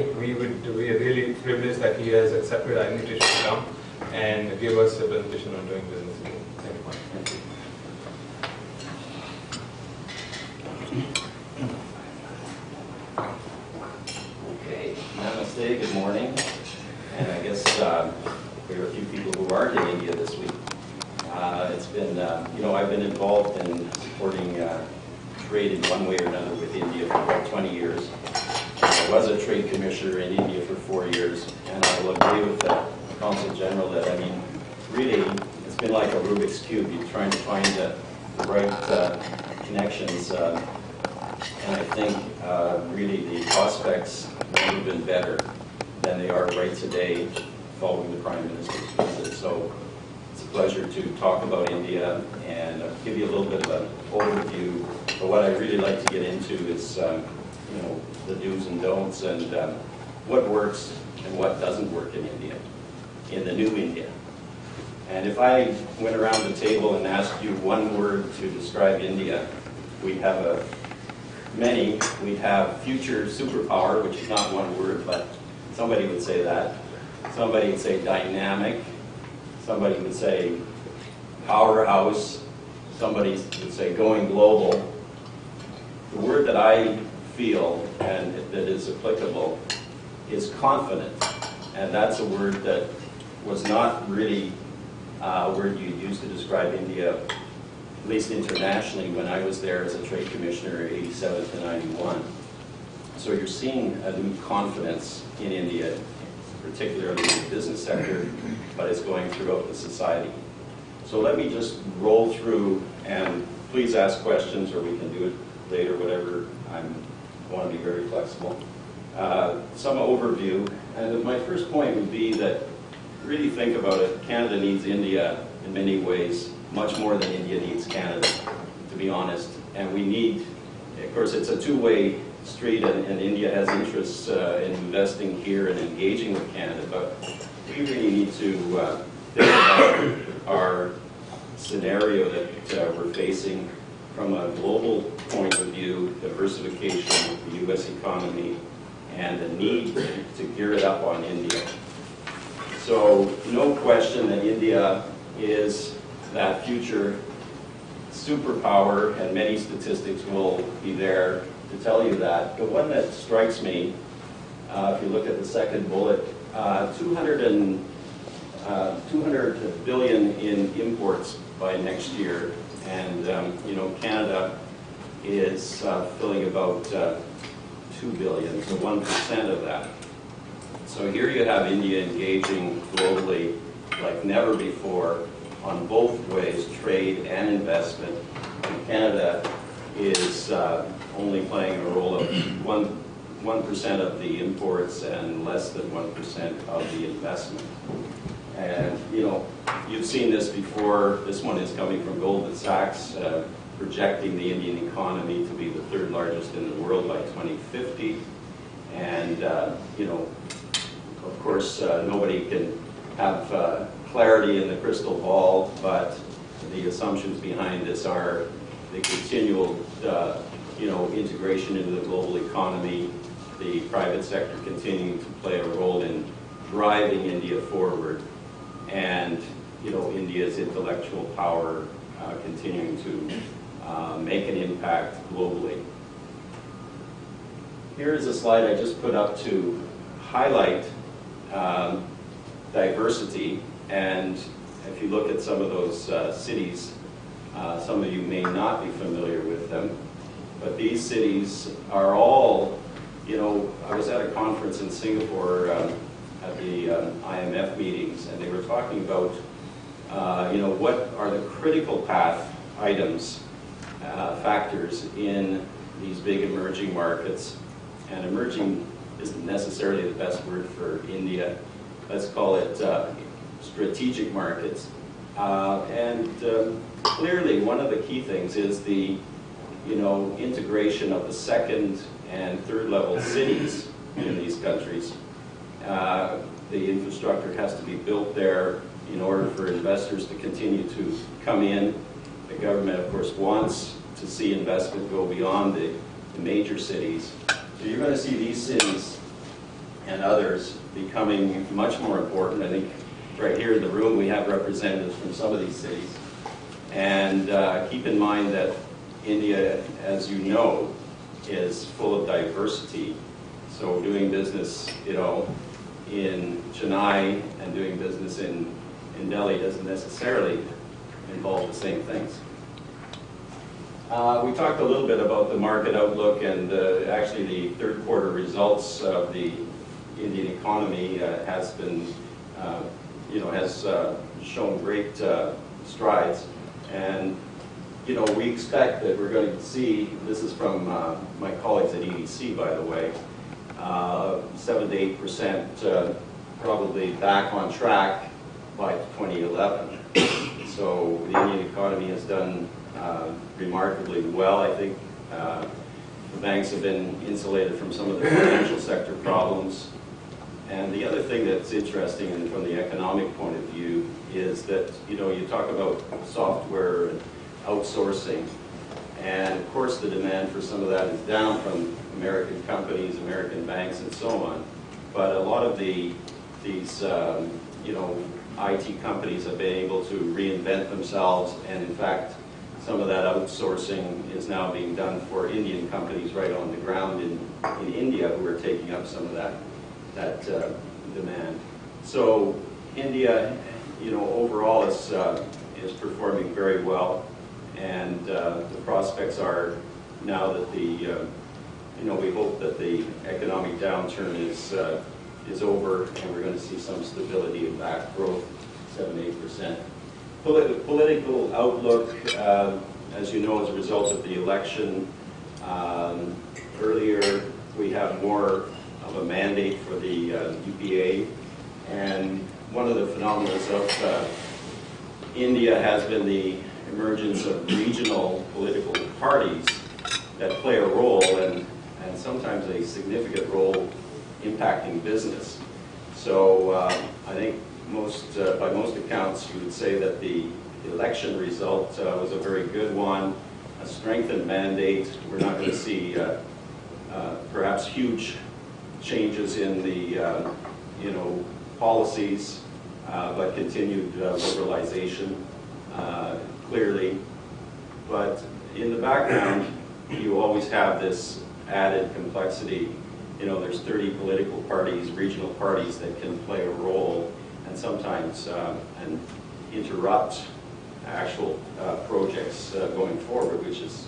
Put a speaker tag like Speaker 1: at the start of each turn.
Speaker 1: We are really privileged that he has accepted our invitation to come and give us a presentation on doing business here. Thank you, Mike.
Speaker 2: Okay, namaste, good morning. And I guess there are a few people who aren't in India this week. It's been, I've been involved in supporting trade in one way or another with India for about 20 years. I was a trade commissioner in India for 4 years, and I will agree with the Consul General that, really, it's been like a Rubik's Cube. You're trying to find the right connections, and I think really the prospects would have been better than they are right today following the Prime Minister's visit. So it's a pleasure to talk about India and give you a little bit of an overview. But what I'd really like to get into is the do's and don'ts and what works and what doesn't work in India, in the new India. And if I went around the table and asked you one word to describe India, we'd have many. We'd have future superpower, which is not one word, but somebody would say that. Somebody would say dynamic. Somebody would say powerhouse. Somebody would say going global. The word that I feel and that is applicable is confident, and that's a word that was not really a word you used to describe India, at least internationally, when I was there as a trade commissioner 87 to 91. So you're seeing a new confidence in India, particularly in the business sector, but it's going throughout the society. So let me just roll through, and please ask questions, or we can do it later, whatever. I want to be very flexible. Some overview, and my first point would be that, really think about it, Canada needs India in many ways, much more than India needs Canada, to be honest. And we need, of course, it's a two-way street, and India has interests in investing here and engaging with Canada, but we really need to think about our scenario that we're facing from a global point of view, diversification of the U.S. economy, and the need to gear it up on India. So no question that India is that future superpower, and many statistics will be there to tell you that. The one that strikes me, if you look at the second bullet, 200 billion in imports by next year, and Canada is filling about 2 billion, so 1% of that. So here you have India engaging globally like never before on both ways, trade and investment. And Canada is only playing a role of 1% of the imports and less than 1% of the investment. And you've seen this before. This one is coming from Goldman Sachs, projecting the Indian economy to be the third largest in the world by 2050. And of course, nobody can have clarity in the crystal ball, but the assumptions behind this are the continual, integration into the global economy, the private sector continuing to play a role in driving India forward, and India's intellectual power continuing to make an impact globally. Here is a slide I just put up to highlight diversity, and if you look at some of those cities, some of you may not be familiar with them, but these cities are all, I was at a conference in Singapore at the IMF meetings, and they were talking about, what are the critical path items, factors in these big emerging markets. And emerging isn't necessarily the best word for India. Let's call it strategic markets. Clearly, one of the key things is the integration of the second and third level cities in these countries. The infrastructure has to be built there in order for investors to continue to come in. The government, of course, wants to see investment go beyond the major cities. So you're going to see these cities and others becoming much more important. I think right here in the room we have representatives from some of these cities. And keep in mind that India, as you know, is full of diversity. So doing business, you know, in Chennai and doing business in Delhi doesn't necessarily involve the same things. We talked a little bit about the market outlook, and actually the third quarter results of the Indian economy has been, has shown great strides. And we expect that we're going to see, this is from my colleagues at EDC, by the way, 7 to 8% probably back on track by 2011. So the Indian economy has done remarkably well. I think the banks have been insulated from some of the financial sector problems. And the other thing that's interesting, and from the economic point of view, is that you talk about software and outsourcing, and of course the demand for some of that is down from American companies, American banks, and so on. But a lot of these IT companies have been able to reinvent themselves, and in fact some of that outsourcing is now being done for Indian companies right on the ground in India, who are taking up some of that demand. So India, overall is performing very well, and the prospects are now that we hope that the economic downturn is over, and we're going to see some stability and back growth, 7-8%. Political outlook, as you know, as a result of the election earlier, we have more of a mandate for the UPA, and one of the phenomena of India has been the emergence of regional political parties that play a role, and sometimes a significant role impacting business. So I think by most accounts you would say that the election result was a very good one, a strengthened mandate. We're not going to see perhaps huge changes in the policies, but continued liberalization clearly. But in the background, you always have this added complexity. There's 30 political parties, regional parties that can play a role, and sometimes and interrupt actual projects going forward, which is